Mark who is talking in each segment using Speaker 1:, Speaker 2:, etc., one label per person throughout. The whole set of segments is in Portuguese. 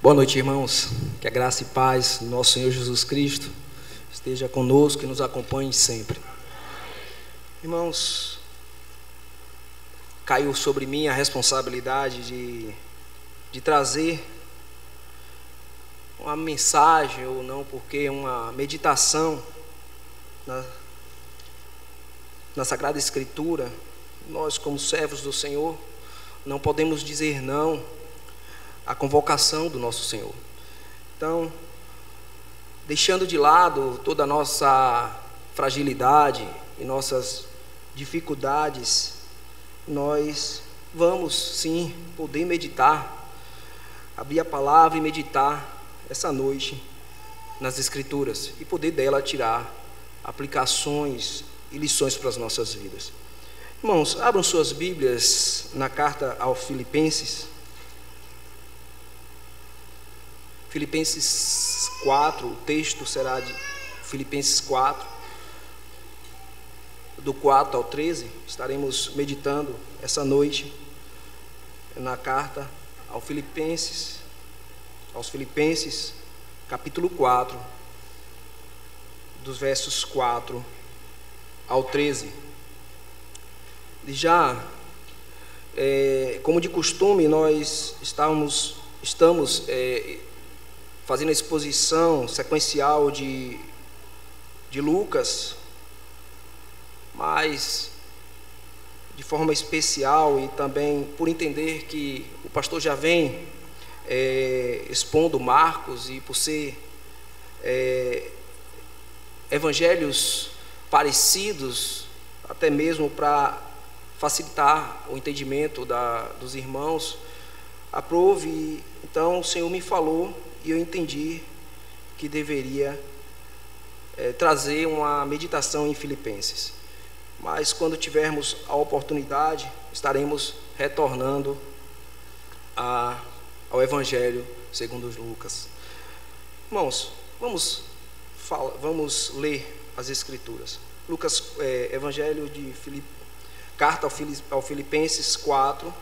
Speaker 1: Boa noite, irmãos. Que a graça e paz do nosso Senhor Jesus Cristo esteja conosco e nos acompanhe sempre. Irmãos, caiu sobre mim a responsabilidade de trazer uma mensagem, ou não, porque uma meditação na Sagrada Escritura. Nós, como servos do Senhor, não podemos dizer não à convocação do nosso Senhor. Então, deixando de lado toda a nossa fragilidade e nossas dificuldades, nós vamos sim poder meditar, abrir a palavra e meditar essa noite nas Escrituras e poder dela tirar aplicações e lições para as nossas vidas. Irmãos, abram suas Bíblias na carta aos Filipenses. Filipenses 4, o texto será de Filipenses 4, do 4 ao 13, estaremos meditando essa noite na carta aos Filipenses, capítulo 4, dos versos 4 ao 13. E já, como de costume, nós estamos fazendo a exposição sequencial de Lucas, mas de forma especial e também por entender que o pastor já vem expondo Marcos, e por ser evangelhos parecidos, até mesmo para facilitar o entendimento dos irmãos, aprove. Então o Senhor me falou e eu entendi que deveria trazer uma meditação em Filipenses. Mas quando tivermos a oportunidade, estaremos retornando ao Evangelho segundo Lucas. Irmãos, vamos ler as Escrituras. Lucas, Evangelho de carta ao Filipenses 4,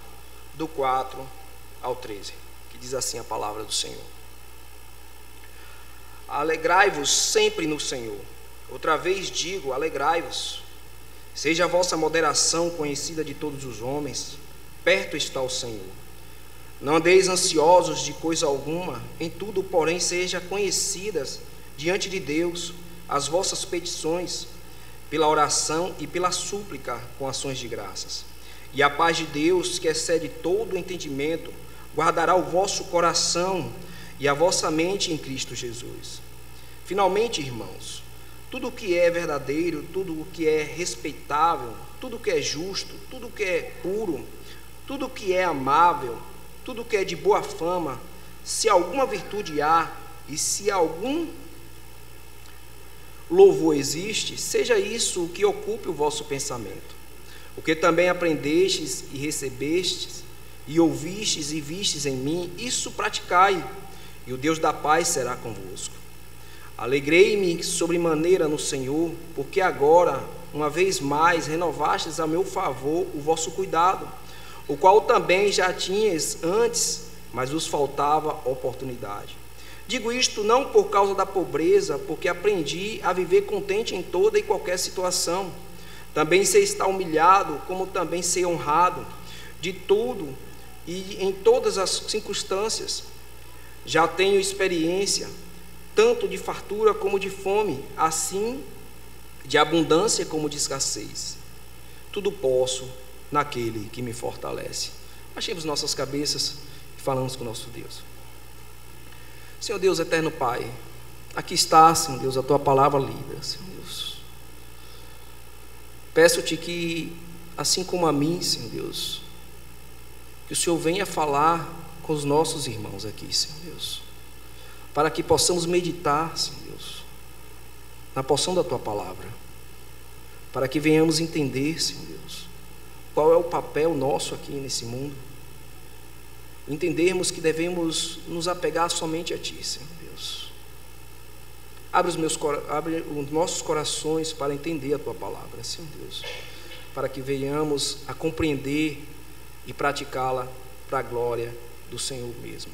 Speaker 1: do 4 ao 13, que diz assim a palavra do Senhor: Alegrai-vos sempre no Senhor. Outra vez digo, alegrai-vos. Seja a vossa moderação conhecida de todos os homens. Perto está o Senhor. Não andeis ansiosos de coisa alguma. Em tudo, porém, seja conhecidas diante de Deus as vossas petições, pela oração e pela súplica com ações de graças. E a paz de Deus, que excede todo o entendimento, guardará o vosso coração e a vossa mente em Cristo Jesus. Finalmente, irmãos, tudo o que é verdadeiro, tudo o que é respeitável, tudo o que é justo, tudo o que é puro, tudo o que é amável, tudo o que é de boa fama, se alguma virtude há e se algum louvor existe, seja isso o que ocupe o vosso pensamento. O que também aprendestes e recebestes e ouvistes e vistes em mim, isso praticai, e o Deus da paz será convosco. Alegrei-me sobremaneira no Senhor, porque agora, uma vez mais, renovastes a meu favor o vosso cuidado, o qual também já tinhas antes, mas vos faltava oportunidade. Digo isto não por causa da pobreza, porque aprendi a viver contente em toda e qualquer situação. Também sei estar humilhado, como também sei honrado, de tudo e em todas as circunstâncias. Já tenho experiência, tanto de fartura como de fome, assim de abundância como de escassez. Tudo posso naquele que me fortalece. Baixemos nossas cabeças e falamos com o nosso Deus. Senhor Deus, eterno Pai, aqui está, Senhor Deus, a Tua palavra lida, Senhor Deus. Peço-te que, assim como a mim, Senhor Deus, que o Senhor venha falar com os nossos irmãos aqui, Senhor Deus, para que possamos meditar, Senhor Deus, na porção da Tua palavra, para que venhamos entender, Senhor Deus, qual é o papel nosso aqui nesse mundo, entendermos que devemos nos apegar somente a Ti, Senhor Deus. Abre os nossos corações para entender a Tua palavra, Senhor Deus, para que venhamos a compreender e praticá-la para a glória do Senhor mesmo.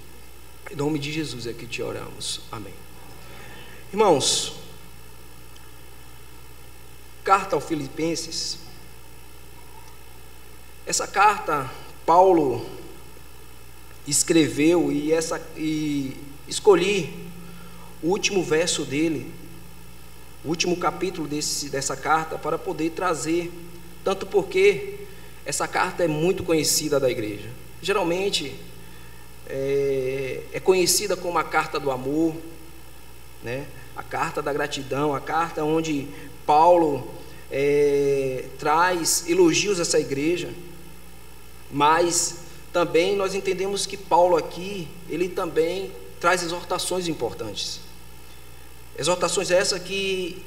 Speaker 1: Em nome de Jesus é que te oramos. Amém. Irmãos, carta aos Filipenses. Essa carta Paulo escreveu e escolhi o último verso dele, o último capítulo dessa carta, para poder trazer, tanto porque essa carta é muito conhecida da igreja. Geralmente é conhecida como a carta do amor, né? A carta da gratidão, a carta onde Paulo traz elogios a essa igreja. Mas também nós entendemos que Paulo aqui, ele também traz exortações importantes. Exortações essas que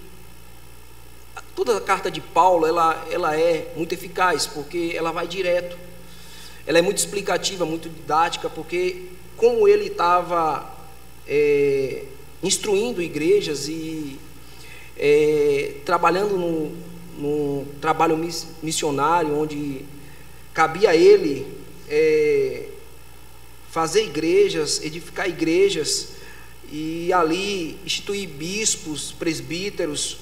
Speaker 1: toda a carta de Paulo, ela é muito eficaz, porque ela vai direto. Ela é muito explicativa, muito didática, porque como ele estava instruindo igrejas e trabalhando no trabalho missionário, onde cabia a ele fazer igrejas, edificar igrejas, e ali instituir bispos, presbíteros,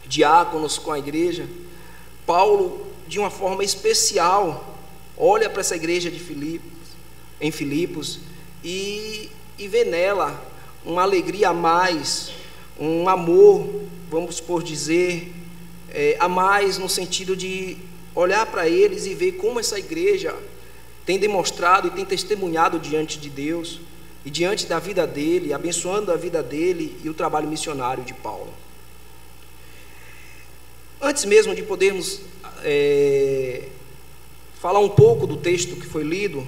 Speaker 1: diáconos com a igreja. Paulo, de uma forma especial, olha para essa igreja em Filipos e vê nela uma alegria a mais, um amor, vamos por dizer, a mais, no sentido de olhar para eles e ver como essa igreja tem demonstrado e tem testemunhado diante de Deus e diante da vida dele, abençoando a vida dele e o trabalho missionário de Paulo. Antes mesmo de podermos falar um pouco do texto que foi lido,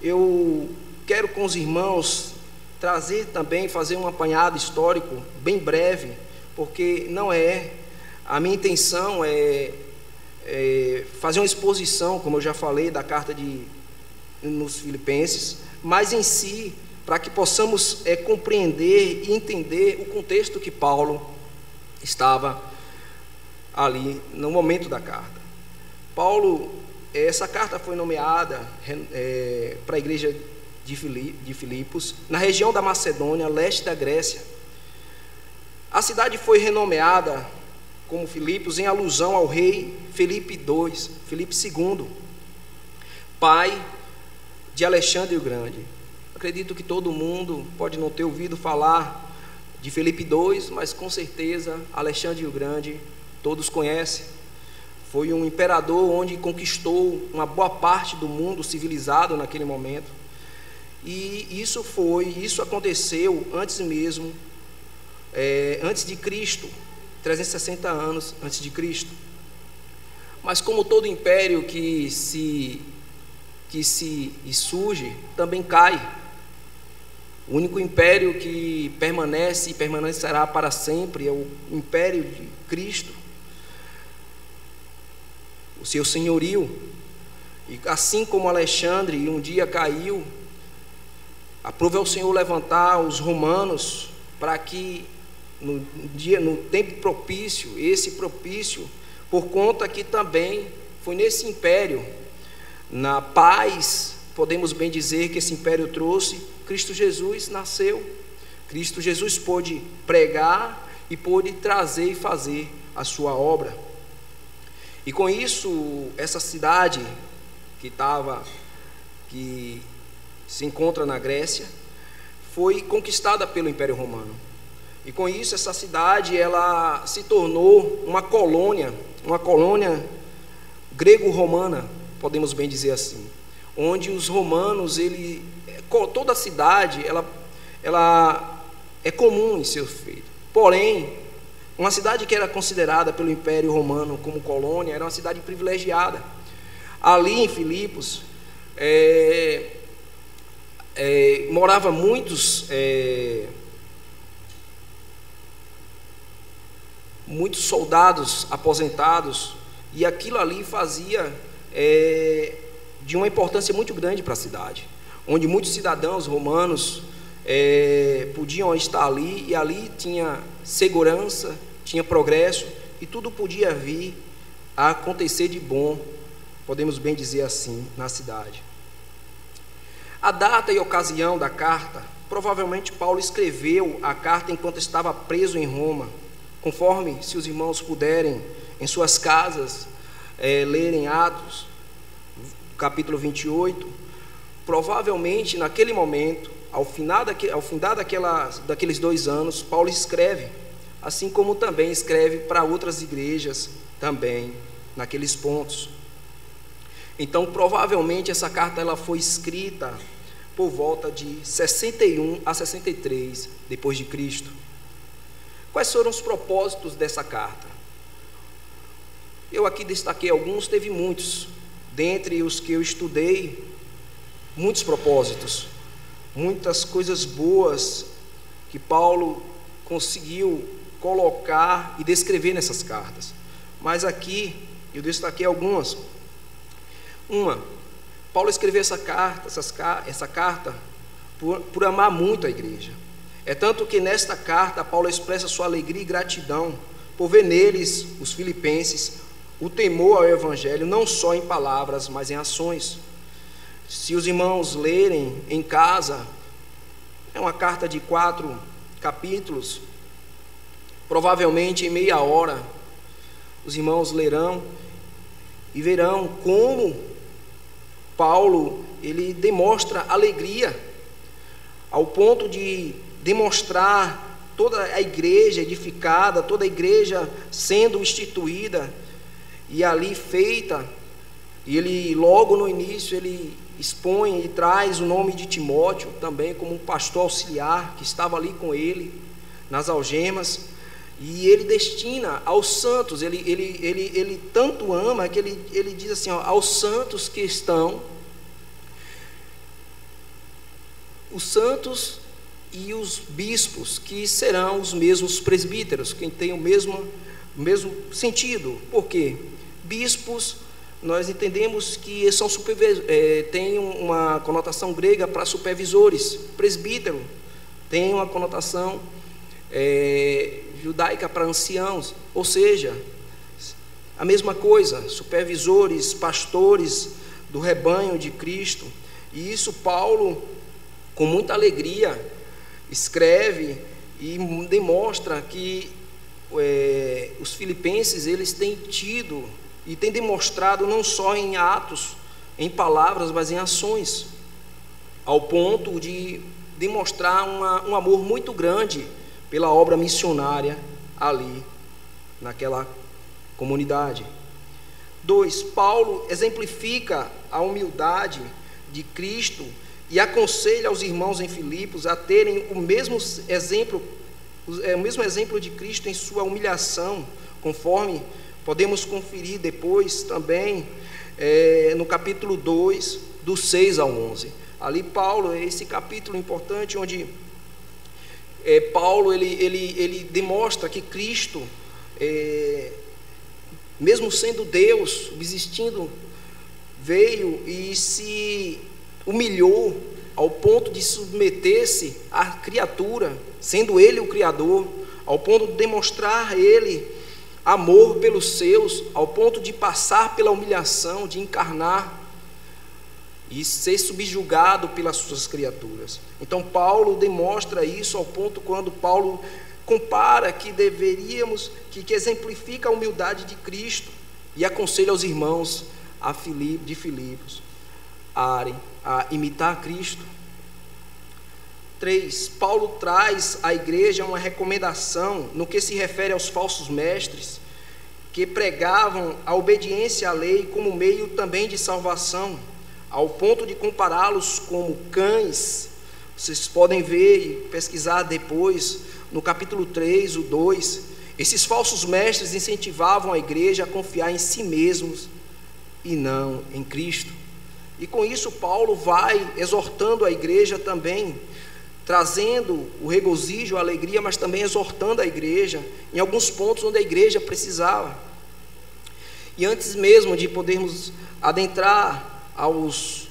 Speaker 1: eu quero com os irmãos trazer também, fazer um apanhado histórico bem breve, porque não é, a minha intenção fazer uma exposição, como eu já falei, da carta nos Filipenses, mas em si, para que possamos compreender e entender o contexto que Paulo estava ali no momento da carta. Paulo, essa carta foi nomeada para a igreja de Filipos, na região da Macedônia, leste da Grécia. A cidade foi renomeada como Filipos em alusão ao rei Filipe II, pai de Alexandre o Grande. Acredito que todo mundo pode não ter ouvido falar de Filipe II, mas com certeza Alexandre o Grande todos conhecem. Foi um imperador onde conquistou uma boa parte do mundo civilizado naquele momento. E isso aconteceu antes mesmo, antes de Cristo, 360 anos antes de Cristo. Mas como todo império que surge, também cai. O único império que permanece e permanecerá para sempre é o império de Cristo, o seu senhorio. E assim como Alexandre um dia caiu, aprove ao Senhor levantar os romanos para que no tempo propício, esse propício, por conta que também foi nesse império, na paz, podemos bem dizer que esse império trouxe, Cristo Jesus nasceu. Cristo Jesus pôde pregar e pôde trazer e fazer a sua obra. E com isso, essa cidade que se encontra na Grécia, foi conquistada pelo Império Romano. E com isso, essa cidade, ela se tornou uma colônia grego-romana, podemos bem dizer assim, onde os romanos, toda a cidade, ela é comum em seus feitos. Porém, uma cidade que era considerada pelo Império Romano como colônia, era uma cidade privilegiada. Ali em Filipos, morava muitos soldados aposentados, e aquilo ali fazia de uma importância muito grande para a cidade, onde muitos cidadãos romanos podiam estar ali, e ali tinha segurança, tinha progresso, e tudo podia vir a acontecer de bom, podemos bem dizer assim, na cidade. A data e ocasião da carta, provavelmente Paulo escreveu a carta enquanto estava preso em Roma, conforme, se os irmãos puderem, em suas casas, lerem Atos, capítulo 28, provavelmente naquele momento, ao findar daqueles 2 anos, Paulo escreve, assim como também escreve para outras igrejas também, naqueles pontos. Então, provavelmente essa carta ela foi escrita por volta de 61 a 63 depois de Cristo. Quais foram os propósitos dessa carta? Eu aqui destaquei alguns, teve muitos. Dentre os que eu estudei, muitos propósitos, muitas coisas boas que Paulo conseguiu colocar e descrever nessas cartas. Mas aqui eu destaquei algumas. Paulo escreveu essa carta por amar muito a igreja. É tanto que nesta carta Paulo expressa sua alegria e gratidão por ver neles, os filipenses, o temor ao evangelho, não só em palavras, mas em ações. Se os irmãos lerem em casa, é uma carta de 4 capítulos, provavelmente em meia hora, os irmãos lerão e verão como Paulo, ele demonstra alegria, ao ponto de demonstrar toda a igreja edificada, toda a igreja sendo instituída, e ali feita, e ele logo no início, ele expõe e traz o nome de Timóteo, também como um pastor auxiliar, que estava ali com ele, nas algemas, e ele destina aos santos, ele tanto ama, que ele diz assim, aos santos que estão, os santos e os bispos, que serão os mesmos presbíteros, que tem o mesmo sentido. Por quê? Bispos, nós entendemos que são tem uma conotação grega para supervisores. Presbítero tem uma conotação judaica para anciãos, ou seja, a mesma coisa, supervisores, pastores do rebanho de Cristo. E isso Paulo, com muita alegria, escreve e demonstra que os filipenses, eles têm tido e têm demonstrado não só em atos, em palavras, mas em ações, ao ponto de demonstrar um amor muito grande pela obra missionária ali, naquela comunidade. 2, Paulo exemplifica a humildade de Cristo e aconselha aos irmãos em Filipos a terem o mesmo exemplo de Cristo em sua humilhação, conforme podemos conferir depois também no capítulo 2, do 6 ao 11. Ali Paulo, esse capítulo importante, onde Paulo ele demonstra que Cristo, mesmo sendo Deus, subsistindo, veio e se humilhou ao ponto de submeter-se à criatura, sendo ele o Criador, ao ponto de demonstrar ele amor pelos seus, ao ponto de passar pela humilhação, de encarnar e ser subjugado pelas suas criaturas. Então Paulo demonstra isso ao ponto quando Paulo compara que que exemplifica a humildade de Cristo e aconselha aos irmãos de Filipos a imitar Cristo. 3, Paulo traz à igreja uma recomendação no que se refere aos falsos mestres que pregavam a obediência à lei como meio também de salvação, ao ponto de compará-los como cães. Vocês podem ver e pesquisar depois no capítulo 3, o 2. Esses falsos mestres incentivavam a igreja a confiar em si mesmos e não em Cristo. E com isso Paulo vai exortando a igreja também, trazendo o regozijo, a alegria, mas também exortando a igreja em alguns pontos onde a igreja precisava. E antes mesmo de podermos adentrar aos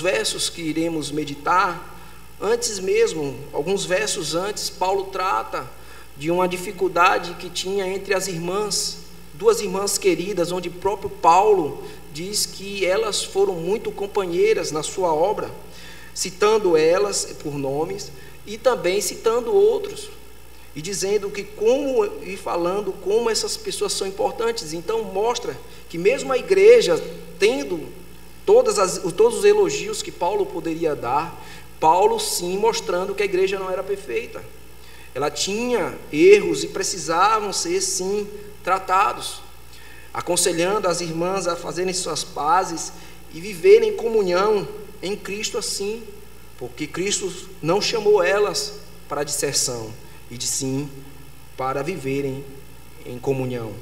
Speaker 1: versos que iremos meditar, antes mesmo, alguns versos antes, Paulo trata de uma dificuldade que tinha entre as irmãs, 2 irmãs queridas, onde o próprio Paulo diz que que elas foram muito companheiras na sua obra, citando elas por nomes e também citando outros, e dizendo que e falando como essas pessoas são importantes. Então mostra que mesmo a igreja tendo todos os elogios que Paulo poderia dar, Paulo sim mostrando que a igreja não era perfeita, ela tinha erros e precisavam ser sim tratados, aconselhando as irmãs a fazerem suas pazes e viverem em comunhão em Cristo assim, porque Cristo não chamou elas para a disserção, e de sim para viverem em comunhão.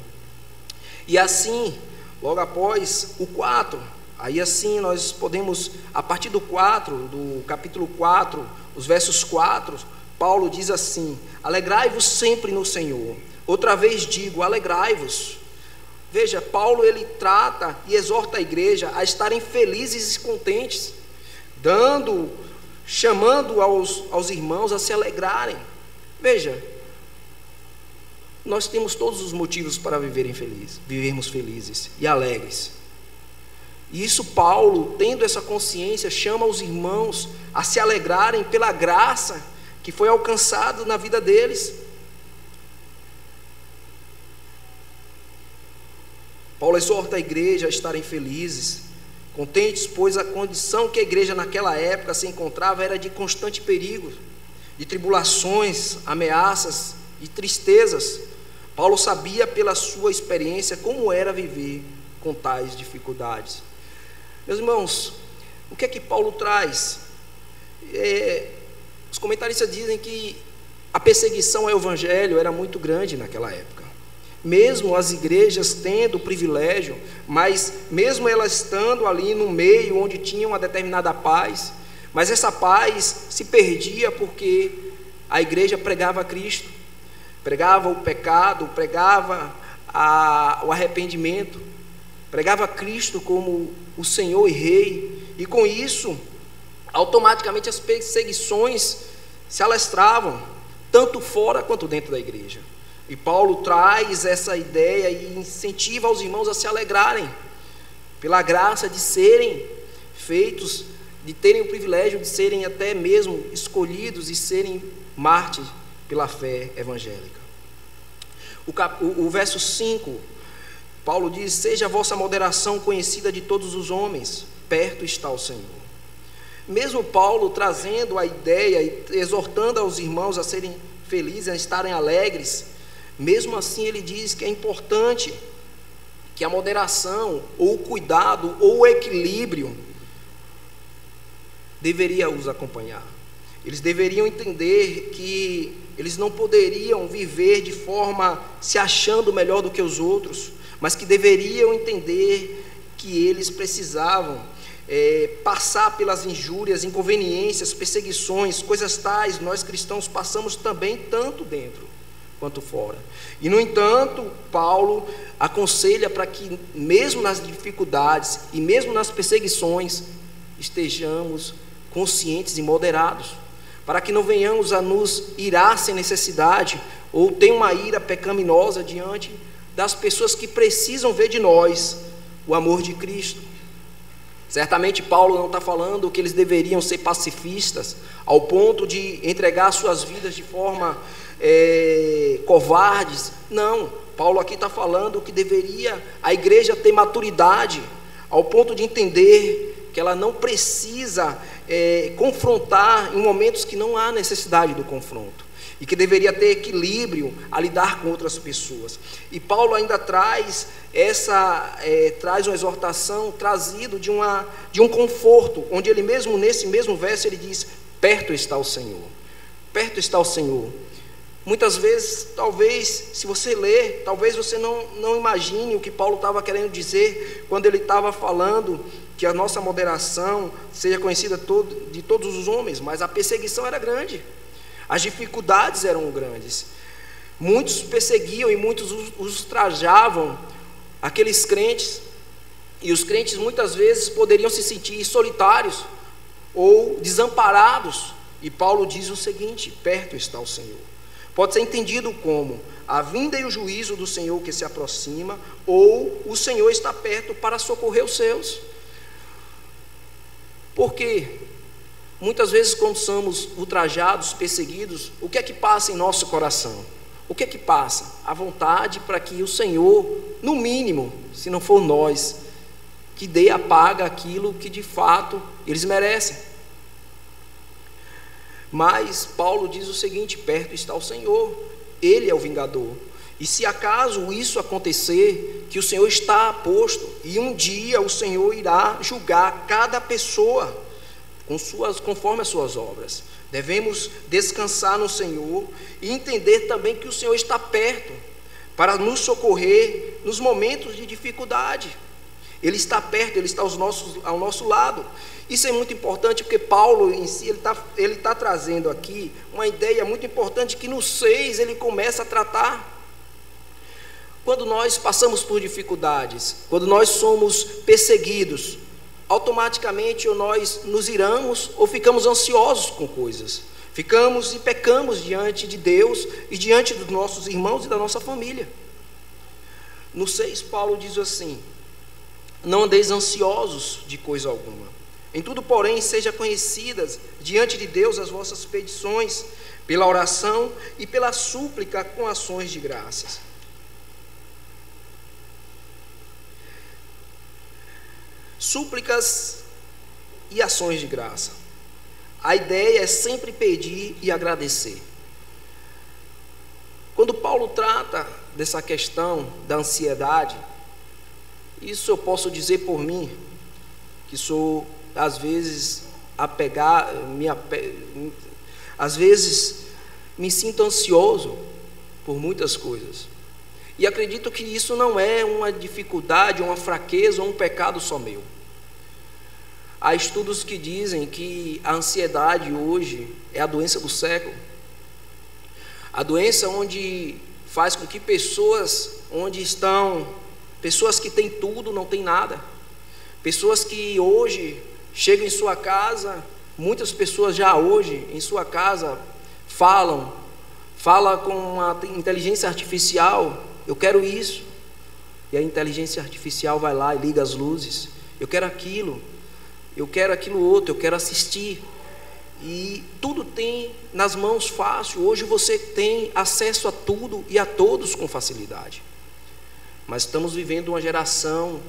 Speaker 1: E assim, logo após o 4, aí assim nós podemos, a partir do 4, do capítulo 4, os versos 4, Paulo diz assim: alegrai-vos sempre no Senhor. Outra vez digo, alegrai-vos. Veja, Paulo ele trata e exorta a igreja a estarem felizes e contentes, chamando aos irmãos a se alegrarem. Veja, nós temos todos os motivos para vivermos felizes e alegres. E isso Paulo, tendo essa consciência, chama os irmãos a se alegrarem pela graça que foi alcançada na vida deles. Paulo exorta a igreja a estarem felizes, contentes, pois a condição que a igreja naquela época se encontrava era de constante perigo, de tribulações, ameaças e tristezas. Paulo sabia pela sua experiência como era viver com tais dificuldades. Meus irmãos, o que é que Paulo traz? Os comentaristas dizem que a perseguição ao evangelho era muito grande naquela época, mesmo as igrejas tendo o privilégio, mas mesmo elas estando ali no meio onde tinha uma determinada paz, mas essa paz se perdia porque a igreja pregava Cristo, pregava o pecado, pregava o arrependimento, pregava Cristo como o Senhor e Rei, e com isso, automaticamente as perseguições se alastravam, tanto fora quanto dentro da igreja. E Paulo traz essa ideia e incentiva os irmãos a se alegrarem, pela graça de serem feitos, de terem o privilégio de serem até mesmo escolhidos e serem mártires pela fé evangélica. O verso 5, Paulo diz: seja a vossa moderação conhecida de todos os homens, perto está o Senhor. Mesmo Paulo trazendo a ideia e exortando aos irmãos a serem felizes, a estarem alegres, mesmo assim ele diz que é importante que a moderação, ou o cuidado, ou o equilíbrio deveria os acompanhar. Eles deveriam entender que eles não poderiam viver de forma se achando melhor do que os outros, mas que deveriam entender que eles precisavam passar pelas injúrias, inconveniências, perseguições, coisas tais. Nós cristãos passamos também, tanto dentro quanto fora. E no entanto, Paulo aconselha para que mesmo nas dificuldades e mesmo nas perseguições estejamos conscientes e moderados, para que não venhamos a nos irar sem necessidade, ou ter uma ira pecaminosa diante das pessoas que precisam ver de nós o amor de Cristo. Certamente Paulo não está falando que eles deveriam ser pacifistas ao ponto de entregar suas vidas de forma covardes. Não, Paulo aqui está falando que deveria a igreja ter maturidade ao ponto de entender que ela não precisa confrontar em momentos que não há necessidade do confronto, e que deveria ter equilíbrio a lidar com outras pessoas. E Paulo ainda traz uma exortação trazido de um conforto, onde ele mesmo, nesse mesmo verso, ele diz: perto está o Senhor, perto está o Senhor. Muitas vezes, talvez, se você ler, talvez você não imagine o que Paulo estava querendo dizer, quando ele estava falando que a nossa moderação seja conhecida de todos os homens, mas a perseguição era grande, as dificuldades eram grandes, muitos perseguiam e muitos os ultrajavam aqueles crentes, e os crentes muitas vezes poderiam se sentir solitários ou desamparados, e Paulo diz o seguinte: perto está o Senhor. Pode ser entendido como a vinda e o juízo do Senhor que se aproxima, ou o Senhor está perto para socorrer os seus. Porque muitas vezes, quando somos ultrajados, perseguidos, o que é que passa em nosso coração? O que é que passa? A vontade para que o Senhor, no mínimo, se não for nós, que dê a paga aquilo que de fato eles merecem. Mas Paulo diz o seguinte: perto está o Senhor, Ele é o vingador. E se acaso isso acontecer, que o Senhor está posto, e um dia o Senhor irá julgar cada pessoa conforme as suas obras. Devemos descansar no Senhor e entender também que o Senhor está perto para nos socorrer nos momentos de dificuldade. Ele está perto, Ele está ao nosso lado. Isso é muito importante, porque Paulo em si, ele está trazendo aqui uma ideia muito importante, que no 6 ele começa a tratar. Quando nós passamos por dificuldades, quando nós somos perseguidos, automaticamente ou nós nos iramos ou ficamos ansiosos com coisas. Ficamos e pecamos diante de Deus e diante dos nossos irmãos e da nossa família. No 6, Paulo diz assim: não andeis ansiosos de coisa alguma. Em tudo, porém, sejam conhecidas diante de Deus as vossas petições, pela oração e pela súplica com ações de graças. Súplicas e ações de graça. A ideia é sempre pedir e agradecer. Quando Paulo trata dessa questão da ansiedade, isso eu posso dizer por mim, que sou às vezes às vezes me sinto ansioso por muitas coisas. E acredito que isso não é uma dificuldade, uma fraqueza ou um pecado só meu. Há estudos que dizem que a ansiedade hoje é a doença do século. A doença onde faz com que pessoas que têm tudo não têm nada. Pessoas que hoje chegam em sua casa, muitas pessoas já hoje em sua casa fala com a inteligência artificial: eu quero isso. E a inteligência artificial vai lá e liga as luzes: eu quero aquilo outro, eu quero assistir. E tudo tem nas mãos fácil. Hoje você tem acesso a tudo e a todos com facilidade. Mas estamos vivendo uma geração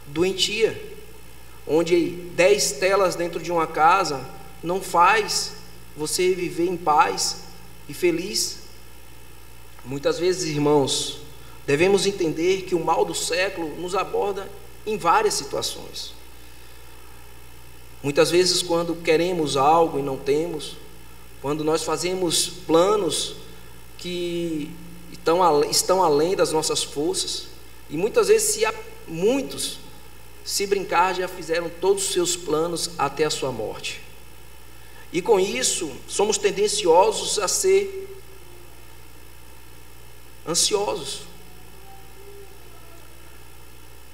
Speaker 1: doentia, onde 10 telas dentro de uma casa não faz você viver em paz e feliz. Muitas vezes, irmãos, devemos entender que o mal do século nos aborda em várias situações. Muitas vezes, quando queremos algo e não temos, quando nós fazemos planos que estão além das nossas forças, e muitas vezes, muitos, se brincar, já fizeram todos os seus planos até a sua morte. E com isso, somos tendenciosos a ser ansiosos.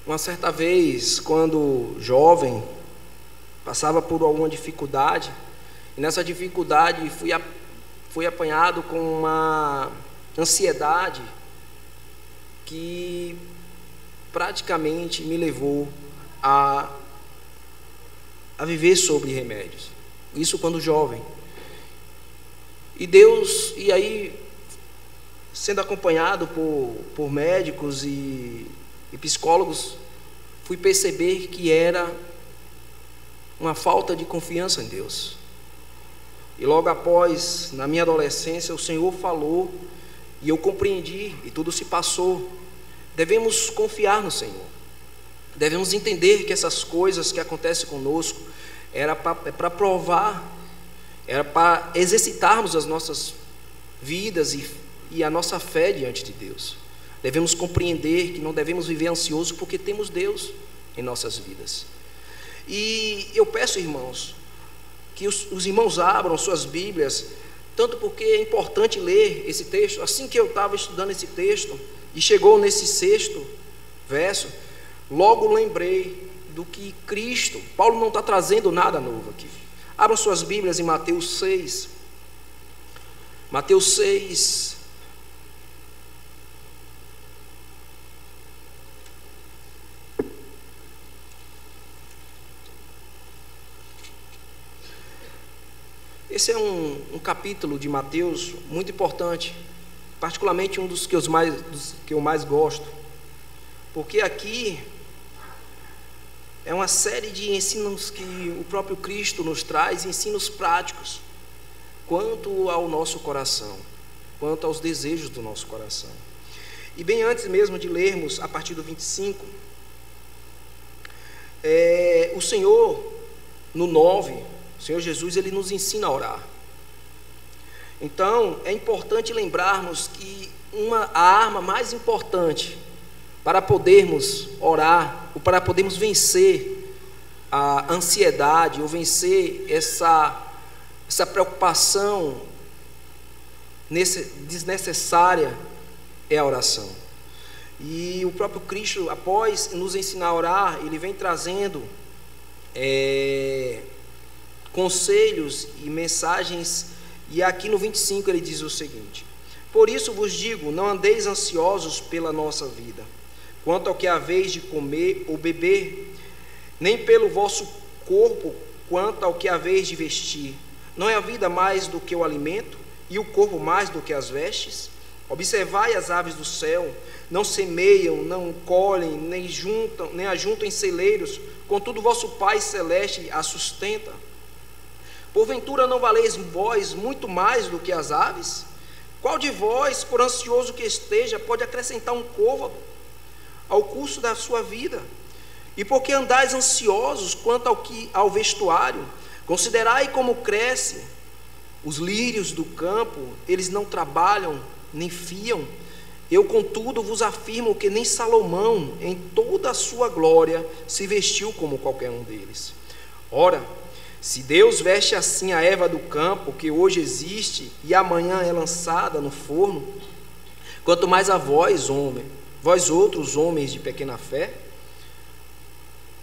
Speaker 1: Uma certa vez, quando jovem, passava por alguma dificuldade, e nessa dificuldade fui apanhado com uma ansiedade que praticamente me levou a viver sobre remédios. Isso quando jovem. E aí, sendo acompanhado por médicos e psicólogos, fui perceber que era uma falta de confiança em Deus. E logo após, na minha adolescência, o Senhor falou e eu compreendi e tudo se passou. Devemos confiar no Senhor. Devemos entender que essas coisas que acontecem conosco é para provar, era para exercitarmos as nossas vidas e a nossa fé diante de Deus. Devemos compreender que não devemos viver ansiosos, porque temos Deus em nossas vidas. E eu peço, irmãos, que os irmãos abram suas Bíblias, tanto porque é importante ler esse texto. Assim que eu estava estudando esse texto e chegou nesse 6º verso, logo lembrei do que Cristo, Paulo não está trazendo nada novo aqui. Abram suas Bíblias em Mateus 6. Mateus 6. Esse é um capítulo de Mateus muito importante, particularmente um dos que eu mais gosto, porque aqui é uma série de ensinos que o próprio Cristo nos traz, ensinos práticos, quanto ao nosso coração, quanto aos desejos do nosso coração. E bem antes mesmo de lermos a partir do 25, o Senhor, no 9, o Senhor Jesus, Ele nos ensina a orar. Então, é importante lembrarmos que a arma mais importante para podermos orar, ou para podermos vencer a ansiedade, ou vencer essa preocupação desnecessária, é a oração. E o próprio Cristo, após nos ensinar a orar, Ele vem trazendo conselhos e mensagens, e aqui no 25 Ele diz o seguinte: por isso vos digo, não andeis ansiosos pela nossa vida, quanto ao que haveis de comer ou beber, nem pelo vosso corpo, quanto ao que haveis de vestir. Não é a vida mais do que o alimento, e o corpo mais do que as vestes? Observai as aves do céu, não semeiam, não colhem, nem ajuntam em celeiros, contudo vosso Pai Celeste as sustenta. Porventura não valeis vós muito mais do que as aves? Qual de vós, por ansioso que esteja, pode acrescentar um côvado ao curso da sua vida? E por que andais ansiosos quanto ao vestuário? Considerai como cresce os lírios do campo, eles não trabalham nem fiam. Eu, contudo, vos afirmo que nem Salomão, em toda a sua glória, se vestiu como qualquer um deles. Ora, se Deus veste assim a erva do campo, que hoje existe e amanhã é lançada no forno, quanto mais a vós, vós outros homens de pequena fé.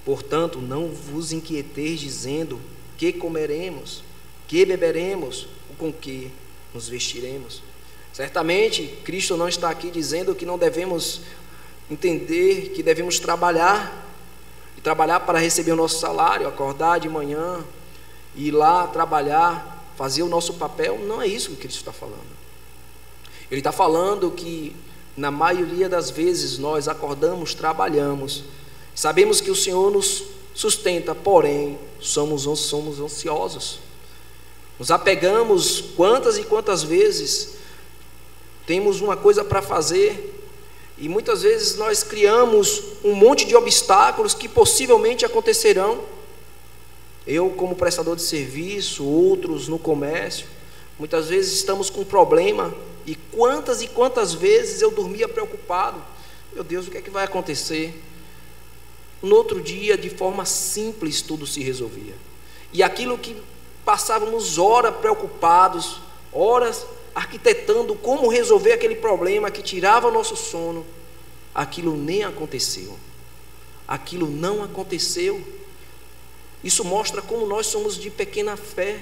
Speaker 1: Portanto, não vos inquieteis dizendo: que comeremos, que beberemos, ou com que nos vestiremos? Certamente, Cristo não está aqui dizendo que não devemos entender que devemos trabalhar, e trabalhar para receber o nosso salário, acordar de manhã, ir lá trabalhar, fazer o nosso papel. Não é isso que Cristo está falando. Ele está falando que na maioria das vezes nós acordamos, trabalhamos, sabemos que o Senhor nos sustenta, porém somos ansiosos, nos apegamos quantas e quantas vezes temos uma coisa para fazer, e muitas vezes nós criamos um monte de obstáculos que possivelmente acontecerão. Eu, como prestador de serviço, outros no comércio, muitas vezes estamos com um problema, e quantas vezes eu dormia preocupado: meu Deus, o que é que vai acontecer? No outro dia, de forma simples, tudo se resolvia, e aquilo que passávamos horas preocupados, horas arquitetando como resolver aquele problema que tirava o nosso sono, aquilo nem aconteceu, aquilo não aconteceu. Isso mostra como nós somos de pequena fé,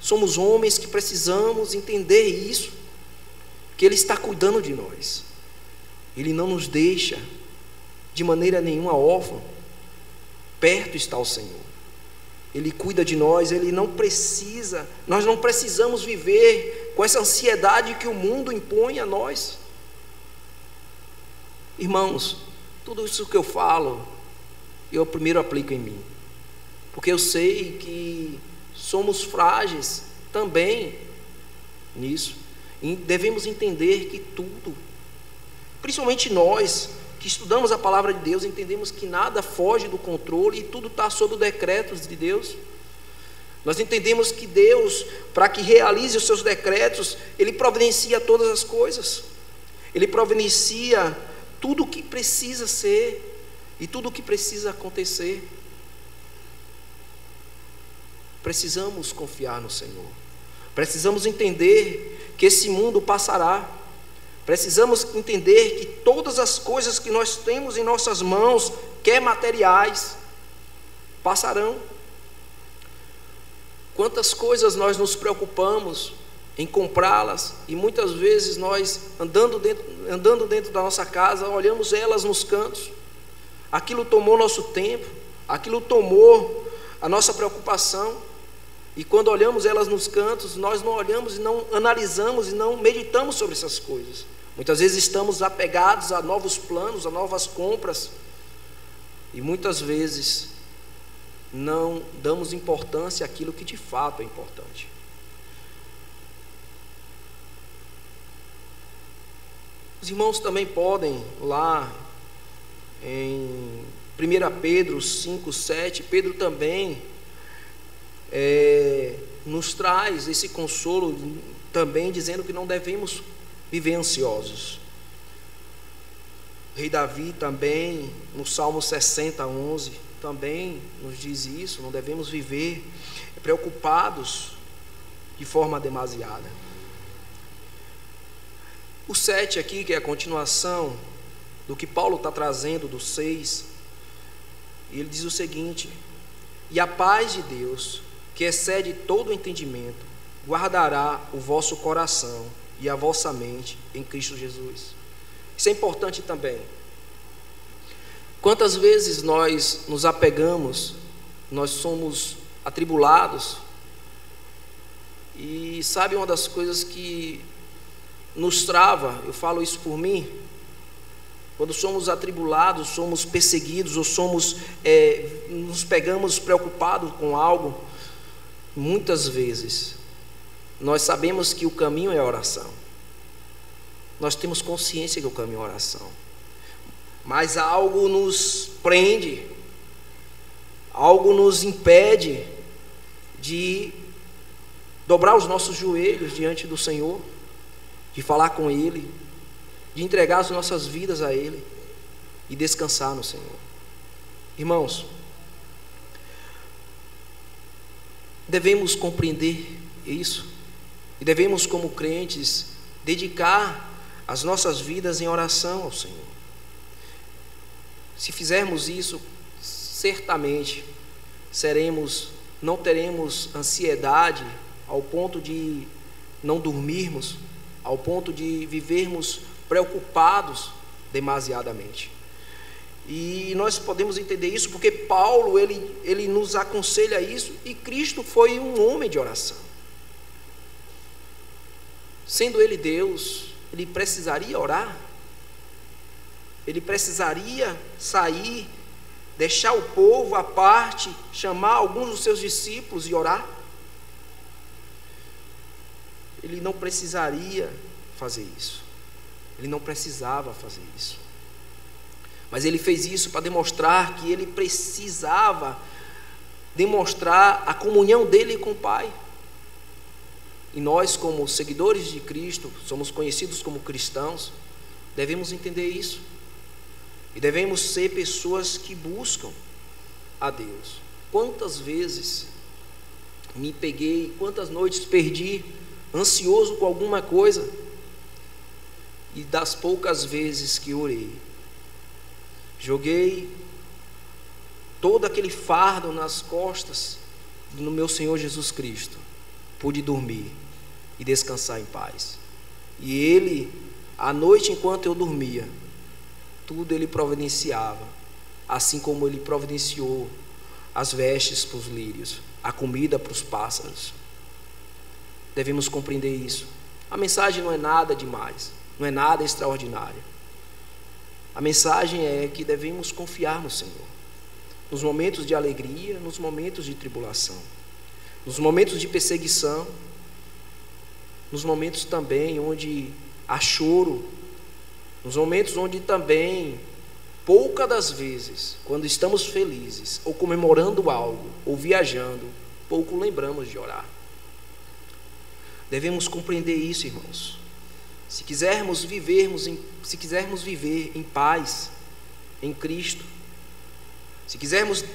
Speaker 1: somos homens que precisamos entender isso, que Ele está cuidando de nós, Ele não nos deixa de maneira nenhuma órfão. Perto está o Senhor, Ele cuida de nós, nós não precisamos viver com essa ansiedade que o mundo impõe a nós. Irmãos, tudo isso que eu falo, eu primeiro aplico em mim, porque eu sei que somos frágeis também nisso, e devemos entender que tudo, principalmente nós que estudamos a palavra de Deus, entendemos que nada foge do controle e tudo está sob o decreto de Deus. Nós entendemos que Deus, para que realize os seus decretos, Ele providencia todas as coisas, Ele providencia tudo o que precisa ser e tudo o que precisa acontecer. Precisamos confiar no Senhor, precisamos entender que esse mundo passará, precisamos entender que todas as coisas que nós temos em nossas mãos, quer materiais, passarão. Quantas coisas nós nos preocupamos em comprá-las, e muitas vezes nós, andando dentro da nossa casa, olhamos elas nos cantos, aquilo tomou nosso tempo, aquilo tomou a nossa preocupação, E quando olhamos elas nos cantos, nós não olhamos e não analisamos e não meditamos sobre essas coisas. Muitas vezes estamos apegados a novos planos, a novas compras, e muitas vezes não damos importância àquilo que de fato é importante. Os irmãos também podem, lá em 1 Pedro 5:7, Pedro também nos traz esse consolo, também dizendo que não devemos viver ansiosos. O rei Davi também, no Salmo 60:11, também nos diz isso, não devemos viver preocupados de forma demasiada. O 7 aqui, que é a continuação do que Paulo está trazendo do 6, ele diz o seguinte: e a paz de Deus, que excede todo o entendimento, guardará o vosso coração e a vossa mente em Cristo Jesus. Isso é importante também. Quantas vezes nós nos apegamos, nós somos atribulados, e sabe uma das coisas que nos trava, eu falo isso por mim, quando somos atribulados, somos perseguidos, ou nos pegamos preocupados com algo, muitas vezes nós sabemos que o caminho é a oração, nós temos consciência que o caminho é a oração, mas algo nos prende, algo nos impede de dobrar os nossos joelhos diante do Senhor, de falar com Ele, de entregar as nossas vidas a Ele e descansar no Senhor. Irmãos, devemos compreender isso e devemos, como crentes, dedicar as nossas vidas em oração ao Senhor. Se fizermos isso, certamente não teremos ansiedade ao ponto de não dormirmos, ao ponto de vivermos preocupados demasiadamente. E nós podemos entender isso porque Paulo, ele nos aconselha isso, e Cristo foi um homem de oração. Sendo ele Deus, ele precisaria orar? Ele precisaria sair, deixar o povo à parte, chamar alguns dos seus discípulos e orar? Ele não precisaria fazer isso. Ele não precisava fazer isso. Mas ele fez isso para demonstrar que ele precisava demonstrar a comunhão dele com o Pai. E nós, como seguidores de Cristo, somos conhecidos como cristãos, devemos entender isso. E devemos ser pessoas que buscam a Deus. Quantas vezes me peguei, quantas noites perdi ansioso com alguma coisa, e das poucas vezes que orei, joguei todo aquele fardo nas costas do meu Senhor Jesus Cristo, pude dormir e descansar em paz. E Ele, à noite enquanto eu dormia, tudo Ele providenciava, assim como Ele providenciou as vestes para os lírios, a comida para os pássaros. Devemos compreender isso. A mensagem não é nada demais, não é nada extraordinário. A mensagem é que devemos confiar no Senhor, nos momentos de alegria, nos momentos de tribulação, nos momentos de perseguição, nos momentos também onde há choro, nos momentos onde também, poucas das vezes, quando estamos felizes, ou comemorando algo, ou viajando, pouco lembramos de orar. Devemos compreender isso, irmãos. Se quisermos viver em paz em Cristo, se quisermos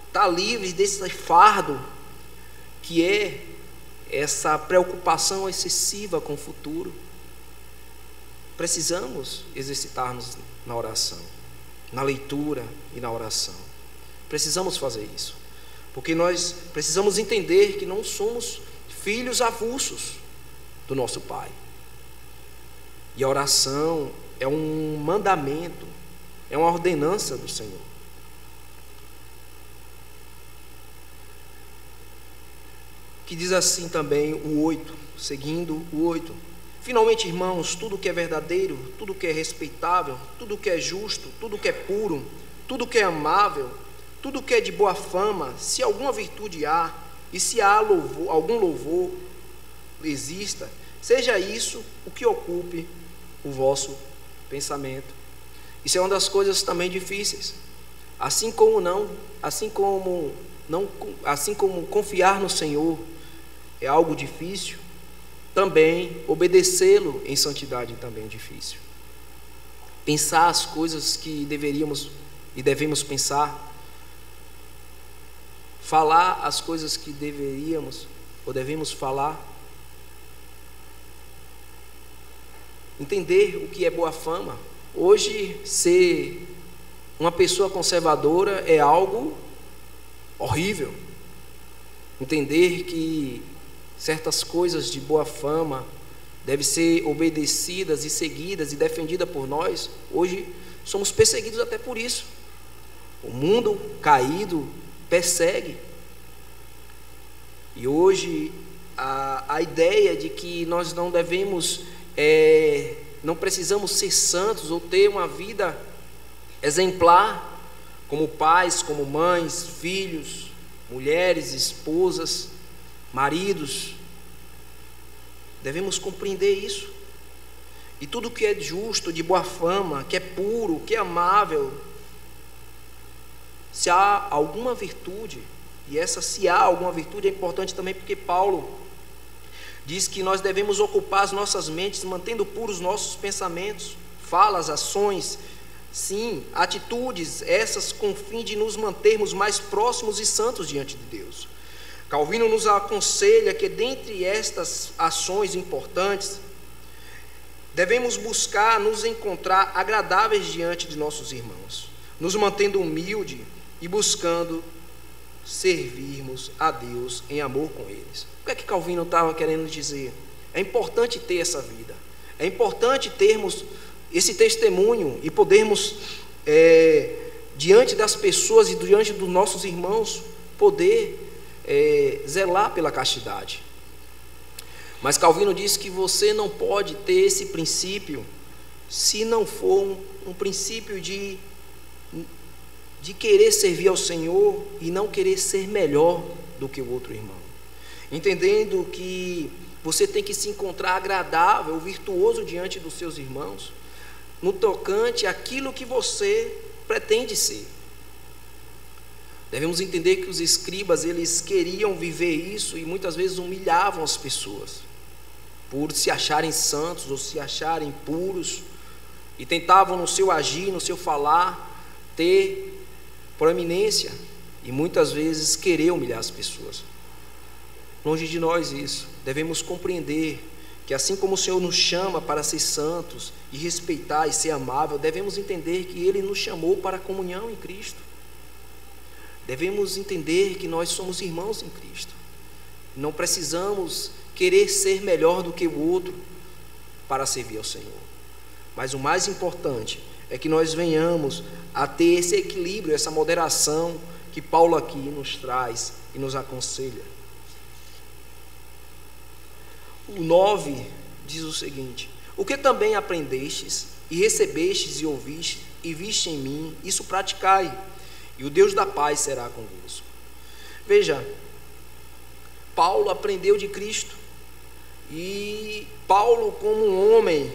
Speaker 1: estar livres desse fardo que é essa preocupação excessiva com o futuro, precisamos exercitar-nos na oração, na leitura e na oração. Precisamos fazer isso, porque nós precisamos entender que não somos filhos avulsos do nosso Pai. E a oração é um mandamento, é uma ordenança do Senhor. que diz assim também o 8, seguindo o 8. Finalmente, irmãos, tudo que é verdadeiro, tudo que é respeitável, tudo que é justo, tudo que é puro, tudo que é amável, tudo que é de boa fama, se alguma virtude há, e se há algum louvor exista, seja isso o que ocupe o vosso pensamento. Isso é uma das coisas também difíceis. Assim como confiar no Senhor é algo difícil, também obedecê-lo em santidade também é difícil. Pensar as coisas que deveríamos e devemos pensar, falar as coisas que deveríamos ou devemos falar, entender o que é boa fama. Hoje, ser uma pessoa conservadora é algo horrível. Entender que certas coisas de boa fama devem ser obedecidas e seguidas e defendidas por nós. Hoje somos perseguidos até por isso. O mundo caído persegue. E hoje a ideia de que nós não devemos, não precisamos ser santos ou ter uma vida exemplar, como pais, como mães, filhos, mulheres, esposas, maridos, devemos compreender isso. E tudo que é justo, de boa fama, que é puro, que é amável, se há alguma virtude, e se há alguma virtude é importante também, porque Paulo diz que nós devemos ocupar as nossas mentes, mantendo puros nossos pensamentos, falas, ações, sim, atitudes, essas com o fim de nos mantermos mais próximos e santos diante de Deus. Calvino nos aconselha que dentre estas ações importantes, devemos buscar nos encontrar agradáveis diante de nossos irmãos, nos mantendo humilde e buscando servirmos a Deus em amor com eles. O que é que Calvino estava querendo dizer? É importante ter essa vida, é importante termos esse testemunho e podermos, diante das pessoas e diante dos nossos irmãos, poder zelar pela castidade. Mas Calvino diz que você não pode ter esse princípio se não for um princípio de querer servir ao Senhor e não querer ser melhor do que o outro irmão. Entendendo que você tem que se encontrar agradável, virtuoso diante dos seus irmãos, no tocante àquilo que você pretende ser. Devemos entender que os escribas, eles queriam viver isso e muitas vezes humilhavam as pessoas por se acharem santos ou se acharem puros, e tentavam no seu agir, no seu falar, ter proeminência e muitas vezes querer humilhar as pessoas. Longe de nós isso. Devemos compreender que assim como o Senhor nos chama para ser santos e respeitar e ser amável, devemos entender que Ele nos chamou para a comunhão em Cristo. Devemos entender que nós somos irmãos em Cristo. Não precisamos querer ser melhor do que o outro para servir ao Senhor. Mas o mais importante é que nós venhamos a ter esse equilíbrio, essa moderação que Paulo aqui nos traz e nos aconselha. O 9 diz o seguinte: o que também aprendestes e recebestes e ouvistes e viste em mim, isso praticai, e o Deus da paz será convosco. Veja, Paulo aprendeu de Cristo, e Paulo, como um homem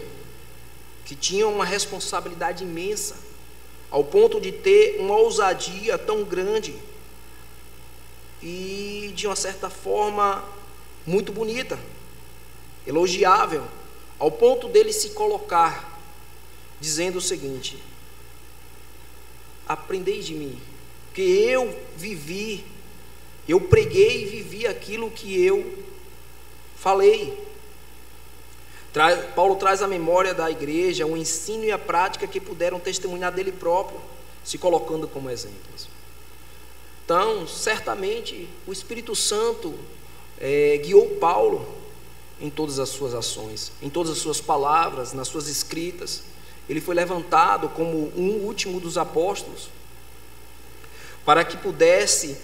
Speaker 1: que tinha uma responsabilidade imensa, ao ponto de ter uma ousadia tão grande e de uma certa forma muito bonita, elogiável, ao ponto dele se colocar dizendo o seguinte: aprendei de mim, porque eu vivi, eu preguei e vivi aquilo que eu falei. Paulo traz à memória da igreja o ensino e a prática que puderam testemunhar dele próprio, se colocando como exemplos. Então, certamente, o Espírito Santo guiou Paulo em todas as suas ações, em todas as suas palavras, nas suas escritas. Ele foi levantado como um último dos apóstolos, para que pudesse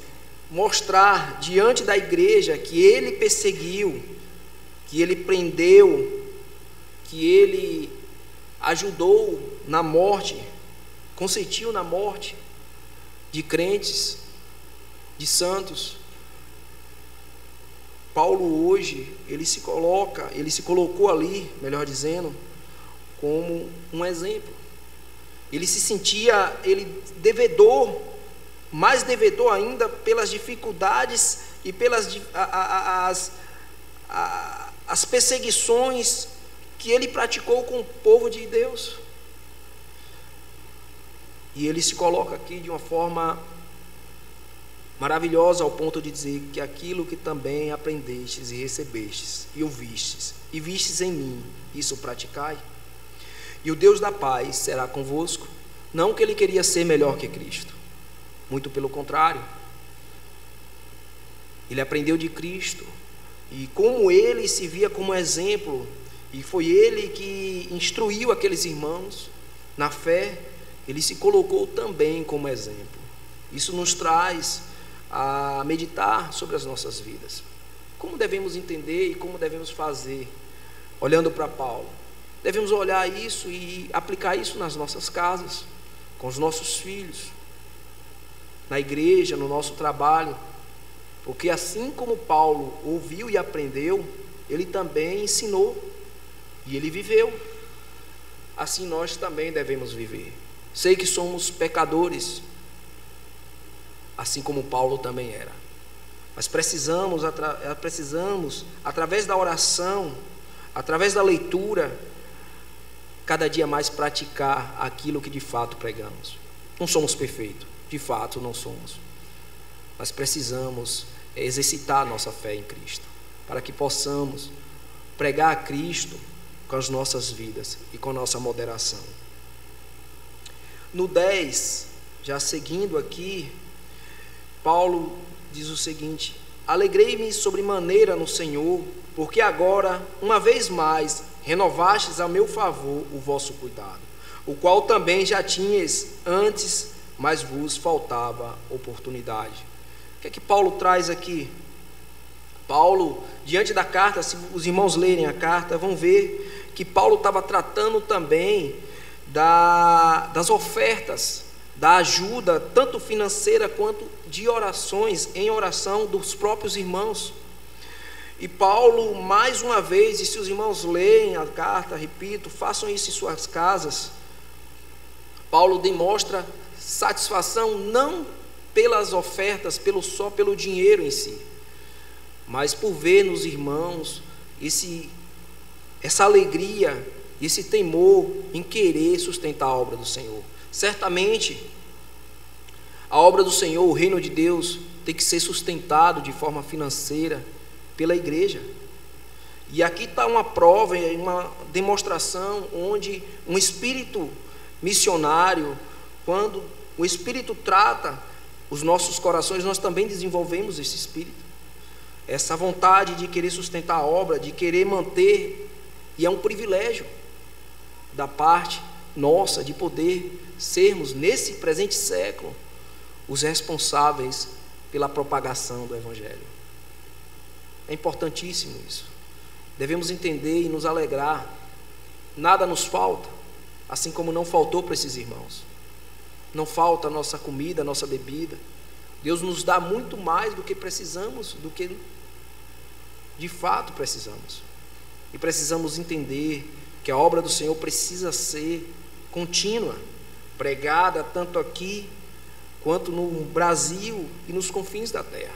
Speaker 1: mostrar diante da igreja que ele perseguiu, que ele prendeu, que ele ajudou na morte, consentiu na morte de crentes, de santos. Paulo hoje, ele se colocou ali, melhor dizendo, como um exemplo. Ele se sentia, devedor, mais devedor ainda pelas dificuldades e pelas as perseguições que ele praticou com o povo de Deus. E ele se coloca aqui de uma forma maravilhosa, ao ponto de dizer que aquilo que também aprendestes e recebestes e ouvistes e vistes em mim, isso praticai, e o Deus da paz será convosco. Não que ele queria ser melhor que Cristo, muito pelo contrário. Ele aprendeu de Cristo, e como ele se via como exemplo, e foi ele que instruiu aqueles irmãos na fé, ele se colocou também como exemplo. Isso nos traz a meditar sobre as nossas vidas. Como devemos entender e como devemos fazer, olhando para Paulo? Devemos olhar isso e aplicar isso nas nossas casas, com os nossos filhos, na igreja, no nosso trabalho, porque assim como Paulo ouviu e aprendeu, ele também ensinou e ele viveu. Assim nós também devemos viver. Sei que somos pecadores, assim como Paulo também era, mas precisamos, através da oração, através da leitura, cada dia mais praticar aquilo que de fato pregamos. Não somos perfeitos, de fato não somos, mas precisamos exercitar a nossa fé em Cristo, para que possamos pregar a Cristo com as nossas vidas e com a nossa moderação. No 10, já seguindo aqui, Paulo diz o seguinte: alegrei-me sobremaneira no Senhor, porque agora, uma vez mais, renovastes a meu favor o vosso cuidado, o qual também já tinhas antes, mas vos faltava oportunidade. O que é que Paulo traz aqui? Paulo, diante da carta, se os irmãos lerem a carta, vão ver que Paulo estava tratando também das ofertas, da ajuda, tanto financeira quanto de orações, em oração dos próprios irmãos. E Paulo, mais uma vez, e se os irmãos leem a carta, repito, façam isso em suas casas, Paulo demonstra satisfação não pelas ofertas, só pelo dinheiro em si, mas por ver nos irmãos essa alegria, esse temor em querer sustentar a obra do Senhor. Certamente, a obra do Senhor, o reino de Deus, tem que ser sustentado de forma financeira pela igreja. E aqui está uma prova, uma demonstração, onde um espírito missionário, quando o Espírito trata os nossos corações, nós também desenvolvemos esse espírito, essa vontade de querer sustentar a obra, de querer manter, e é um privilégio da parte nossa de poder sermos, nesse presente século, os responsáveis pela propagação do Evangelho. É importantíssimo isso. Devemos entender e nos alegrar. Nada nos falta, assim como não faltou para esses irmãos. Não falta a nossa comida, a nossa bebida. Deus nos dá muito mais do que precisamos, do que de fato precisamos. E precisamos entender que a obra do Senhor precisa ser contínua, pregada tanto aqui quanto no Brasil e nos confins da terra.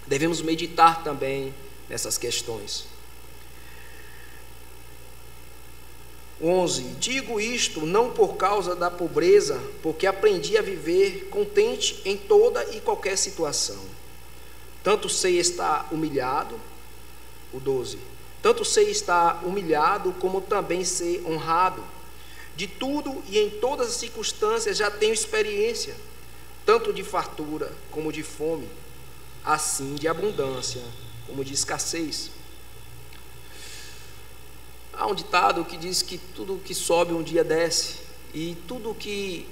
Speaker 1: Devemos meditar também nessas questões. 11. Digo isto não por causa da pobreza, porque aprendi a viver contente em toda e qualquer situação. Tanto sei estar humilhado, o 12. Tanto sei estar humilhado, como também sei honrado. De tudo e em todas as circunstâncias já tenho experiência, tanto de fartura como de fome, assim de abundância como de escassez. Há um ditado que diz que tudo que sobe um dia desce, e tudo que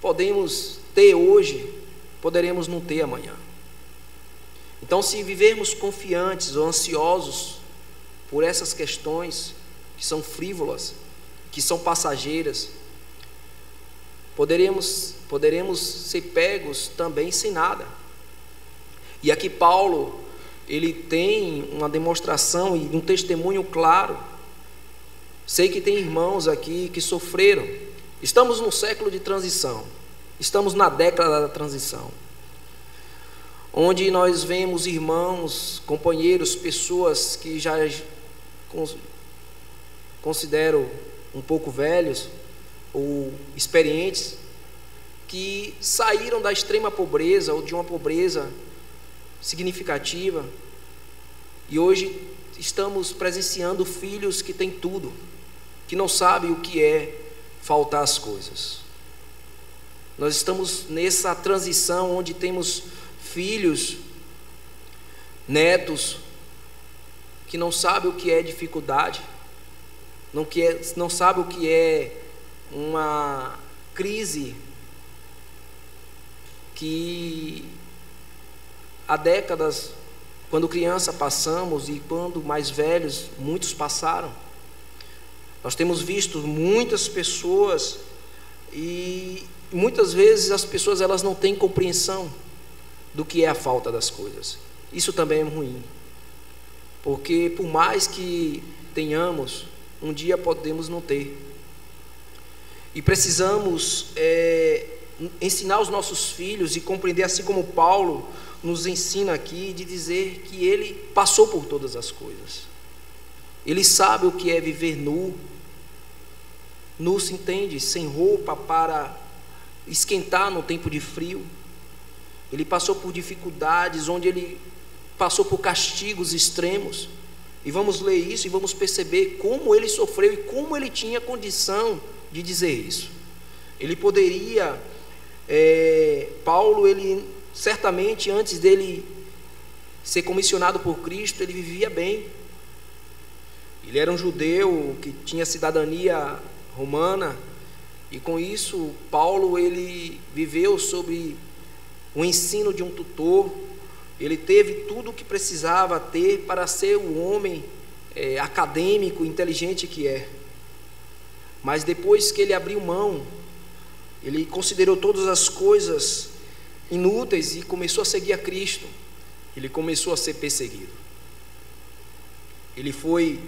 Speaker 1: podemos ter hoje poderemos não ter amanhã. Então, se vivermos confiantes ou ansiosos por essas questões que são frívolas, que são passageiras, poderemos ser pegos também sem nada. E aqui Paulo, ele tem uma demonstração e um testemunho claro. Sei que tem irmãos aqui que sofreram. Estamos no século de transição, estamos na década da transição, onde nós vemos irmãos, companheiros, pessoas que já considero um pouco velhos ou experientes, que saíram da extrema pobreza ou de uma pobreza significativa, e hoje estamos presenciando filhos que têm tudo, que não sabem o que é faltar as coisas. Nós estamos nessa transição onde temos filhos, netos, que não sabem o que é dificuldade, não sabem o que é uma crise que há décadas, quando criança passamos, e quando mais velhos, muitos passaram. Nós temos visto muitas pessoas, e muitas vezes as pessoas elas não têm compreensão do que é a falta das coisas. Isso também é ruim, porque por mais que tenhamos, um dia podemos não ter, e precisamos ensinar os nossos filhos e compreender, assim como Paulo nos ensina aqui, de dizer que ele passou por todas as coisas. Ele sabe o que é viver nu se entende, sem roupa para esquentar no tempo de frio. Ele passou por dificuldades, onde ele passou por castigos extremos, e vamos ler isso e vamos perceber como ele sofreu e como ele tinha condição de dizer isso. Ele poderia, Paulo, ele certamente antes dele ser comissionado por Cristo, ele vivia bem. Ele era um judeu que tinha cidadania romana, e com isso Paulo ele viveu sobre o ensino de um tutor. Ele teve tudo o que precisava ter para ser o homem acadêmico, inteligente que é. Mas depois que ele abriu mão, ele considerou todas as coisas inúteis e começou a seguir a Cristo. Ele começou a ser perseguido. Ele foi,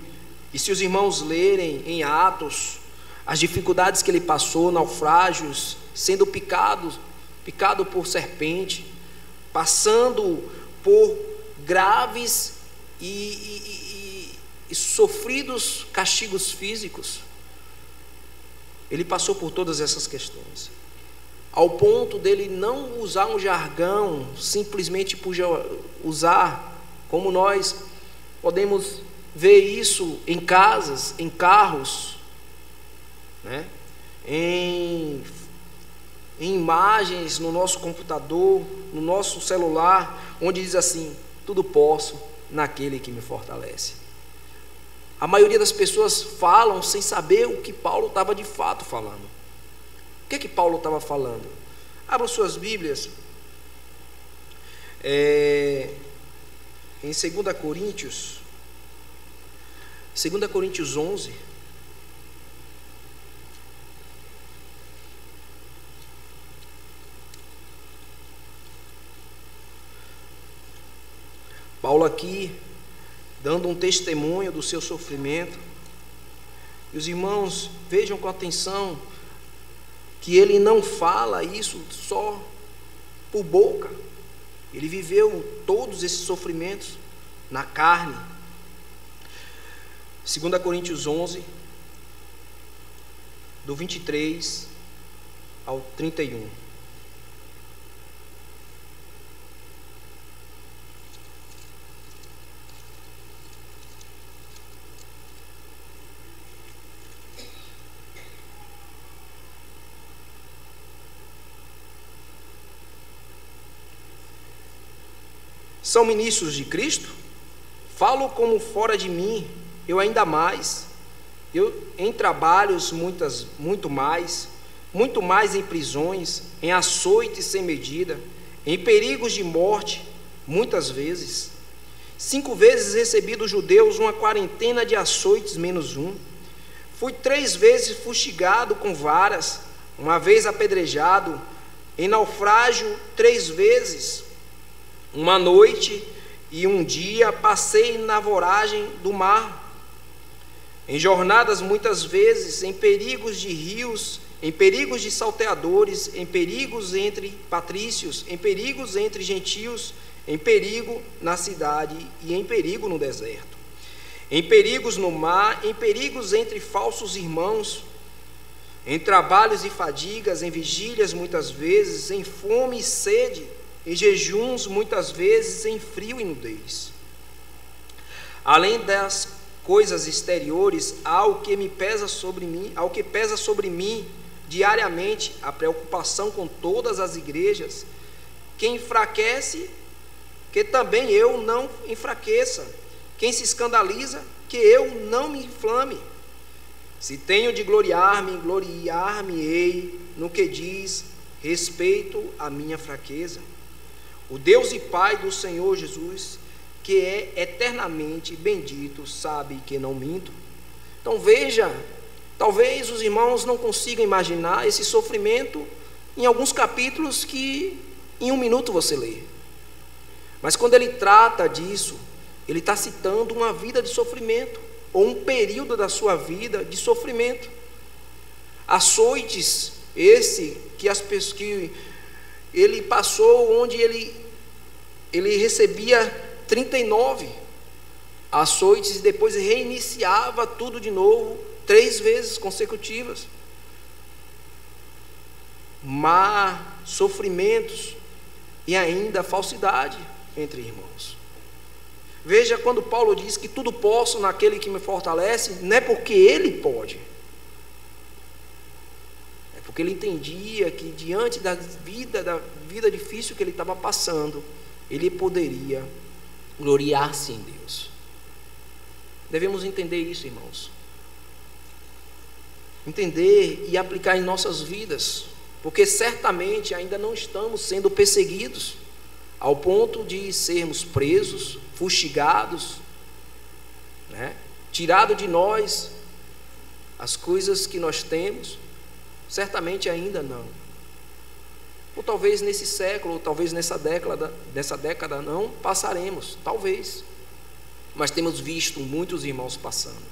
Speaker 1: e se os irmãos lerem em Atos, as dificuldades que ele passou, naufrágios, sendo picado por serpente, passando por graves e sofridos castigos físicos. Ele passou por todas essas questões, ao ponto dele não usar um jargão simplesmente por usar, como nós podemos ver isso em casas, em carros, né? em imagens no nosso computador, no nosso celular, onde diz assim: tudo posso naquele que me fortalece. A maioria das pessoas falam sem saber o que Paulo estava de fato falando. O que é que Paulo estava falando? Abram suas Bíblias em 2 Coríntios 11. Paulo aqui dando um testemunho do seu sofrimento. E os irmãos vejam com atenção que ele não fala isso só por boca. Ele viveu todos esses sofrimentos na carne. 2 Coríntios 11, do 23 ao 31. São ministros de Cristo? Falo como fora de mim, eu ainda mais. Eu em trabalhos muito mais em prisões, em açoites sem medida, em perigos de morte, muitas vezes. 5 vezes recebi dos judeus uma quarentena de açoites menos um. Fui 3 vezes fustigado com varas, uma vez apedrejado, em naufrágio 3 vezes. Uma noite e um dia passei na voragem do mar, em jornadas muitas vezes, em perigos de rios, em perigos de salteadores, em perigos entre patrícios, em perigos entre gentios, em perigo na cidade e em perigo no deserto, em perigos no mar, em perigos entre falsos irmãos, em trabalhos e fadigas, em vigílias muitas vezes, em fome e sede, em jejuns muitas vezes, em frio e nudez. Além das coisas exteriores, há o que pesa sobre mim diariamente, a preocupação com todas as igrejas, que enfraquece, que também eu não enfraqueça, quem se escandaliza, que eu não me inflame. Se tenho de gloriar-me, gloriar-me-ei no que diz respeito à minha fraqueza. O Deus e Pai do Senhor Jesus, que é eternamente bendito, sabe que não minto. Então veja, talvez os irmãos não consigam imaginar esse sofrimento em alguns capítulos que em 1 minuto você lê. Mas quando ele trata disso, ele está citando uma vida de sofrimento, ou um período da sua vida de sofrimento. Açoites, esse que ele passou, onde ele recebia 39 açoites e depois reiniciava tudo de novo 3 vezes consecutivas. Mar, sofrimentos e ainda falsidade entre irmãos. Veja, quando Paulo diz que tudo posso naquele que me fortalece, não é porque ele pode, é porque ele entendia que diante da vida difícil que ele estava passando, ele poderia gloriar-se em Deus. Devemos entender isso, irmãos. Entender e aplicar em nossas vidas, porque certamente ainda não estamos sendo perseguidos ao ponto de sermos presos, fustigados, tirado de nós as coisas que nós temos. Certamente ainda não. Ou talvez nesse século, ou talvez nessa década não passaremos, talvez. Mas temos visto muitos irmãos passando.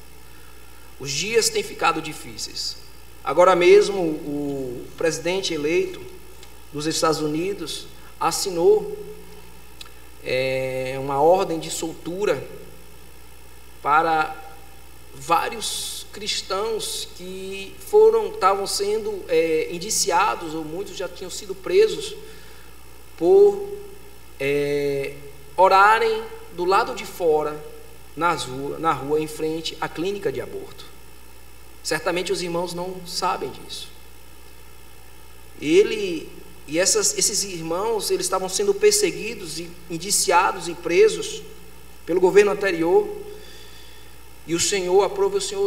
Speaker 1: Os dias têm ficado difíceis. Agora mesmo o presidente eleito dos Estados Unidos assinou uma ordem de soltura para vários cristãos que estavam sendo indiciados, ou muitos já tinham sido presos, por orarem do lado de fora, na rua, em frente à clínica de aborto. Certamente os irmãos não sabem disso. Esses irmãos, eles estavam sendo perseguidos e indiciados e presos pelo governo anterior, e o Senhor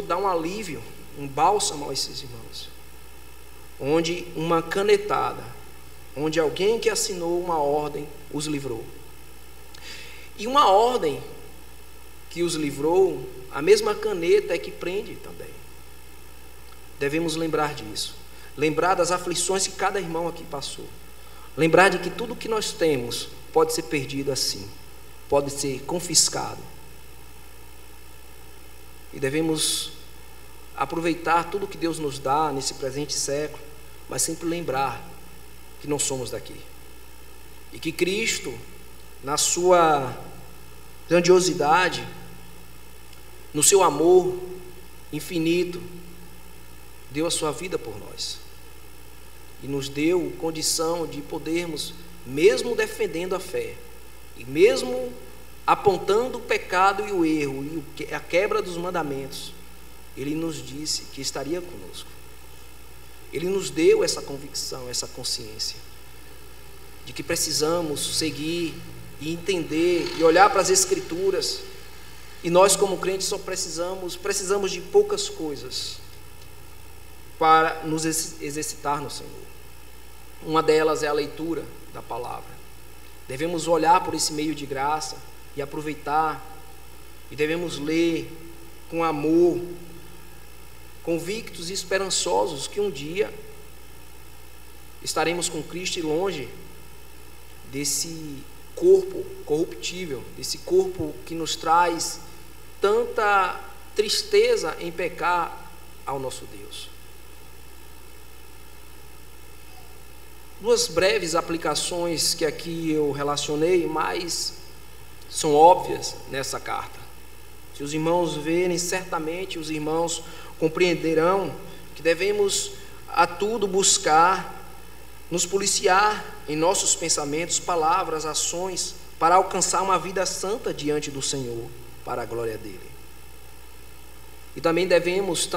Speaker 1: dá um alívio, um bálsamo a esses irmãos, onde uma canetada, onde alguém que assinou uma ordem os livrou. E uma ordem que os livrou, a mesma caneta é que prende também. Devemos lembrar disso. Lembrar das aflições que cada irmão aqui passou. Lembrar de que tudo que nós temos pode ser perdido assim, pode ser confiscado. E devemos aproveitar tudo que Deus nos dá nesse presente século, mas sempre lembrar que não somos daqui. E que Cristo, na sua grandiosidade, no seu amor infinito, deu a sua vida por nós. E nos deu condição de podermos, mesmo defendendo a fé, e mesmo apontando o pecado e o erro, e a quebra dos mandamentos, Ele nos disse que estaria conosco. Ele nos deu essa convicção, essa consciência, de que precisamos seguir e entender, e olhar para as Escrituras, e nós como crentes só precisamos de poucas coisas para nos exercitar no Senhor. Uma delas é a leitura da palavra. Devemos olhar por esse meio de graça e aproveitar, e devemos ler com amor, convictos e esperançosos que um dia estaremos com Cristo e longe desse corpo corruptível, desse corpo que nos traz tanta tristeza em pecar ao nosso Deus. Duas breves aplicações que aqui eu relacionei, mas são óbvias nessa carta. Se os irmãos verem, certamente os irmãos compreenderão que devemos a tudo buscar nos policiar em nossos pensamentos, palavras, ações, para alcançar uma vida santa diante do Senhor, para a glória dele. E também devemos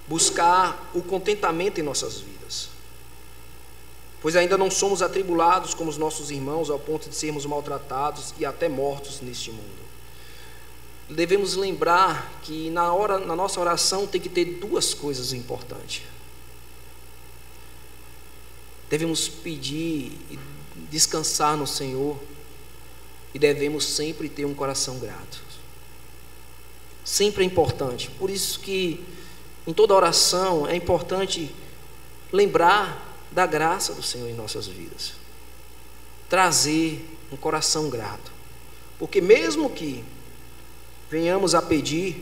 Speaker 1: buscar o contentamento em nossas vidas, pois ainda não somos atribulados como os nossos irmãos, ao ponto de sermos maltratados e até mortos neste mundo. Devemos lembrar que na nossa oração tem que ter duas coisas importantes. Devemos pedir e descansar no Senhor, e devemos sempre ter um coração grato. Sempre é importante. Por isso que em toda oração é importante lembrar da graça do Senhor em nossas vidas, trazer um coração grato, porque mesmo que venhamos a pedir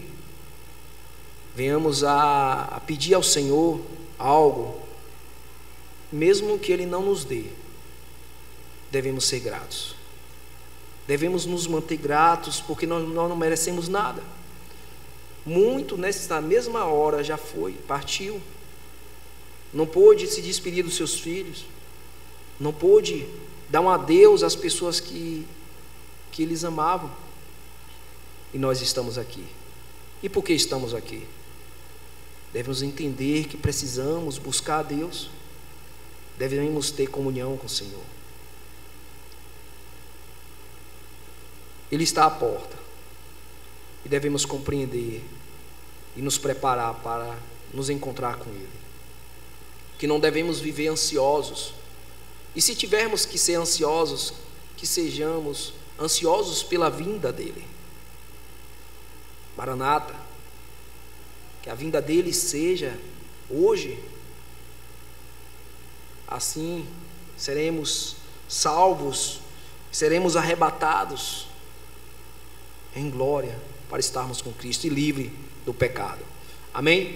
Speaker 1: ao Senhor algo, mesmo que Ele não nos dê, devemos ser gratos, devemos nos manter gratos, porque nós não merecemos nada. Muito nessa mesma hora já partiu, não pôde se despedir dos seus filhos, não pôde dar um adeus às pessoas que eles amavam, e nós estamos aqui. E por que estamos aqui? Devemos entender que precisamos buscar a Deus, devemos ter comunhão com o Senhor. Ele está à porta, e devemos compreender e nos preparar para nos encontrar com Ele, que não devemos viver ansiosos, e se tivermos que ser ansiosos, que sejamos ansiosos pela vinda dEle. Maranata, que a vinda dEle seja hoje, assim seremos salvos, seremos arrebatados em glória para estarmos com Cristo e livre do pecado. Amém?